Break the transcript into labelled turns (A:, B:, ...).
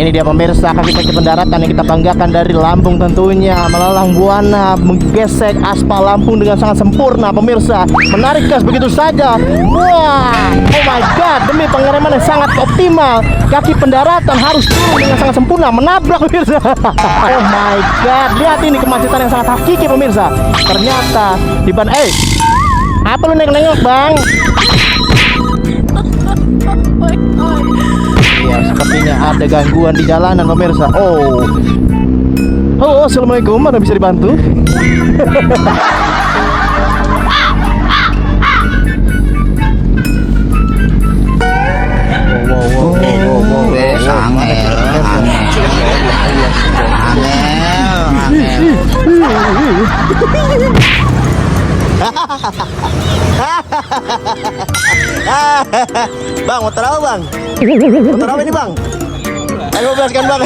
A: Ini dia pemirsa, kaki-kaki pendaratan yang kita banggakan dari Lampung tentunya, melalang buana, menggesek aspal Lampung dengan sangat sempurna pemirsa. Menarik gas begitu saja. Wah, oh my god, demi pengereman yang sangat optimal, kaki pendaratan harus turun dengan sangat sempurna, menabrak pemirsa. Oh my god, lihat ini kemacetan yang sangat hakiki pemirsa. Ternyata di ban, apa lu nengok-nengok bang? Ya, sepertinya ada gangguan di jalanan pemirsa. Halo, assalamualaikum, mana bisa dibantu? Bang, motor apa bang? Motor apa ini bang? Ayo bebaskan bang.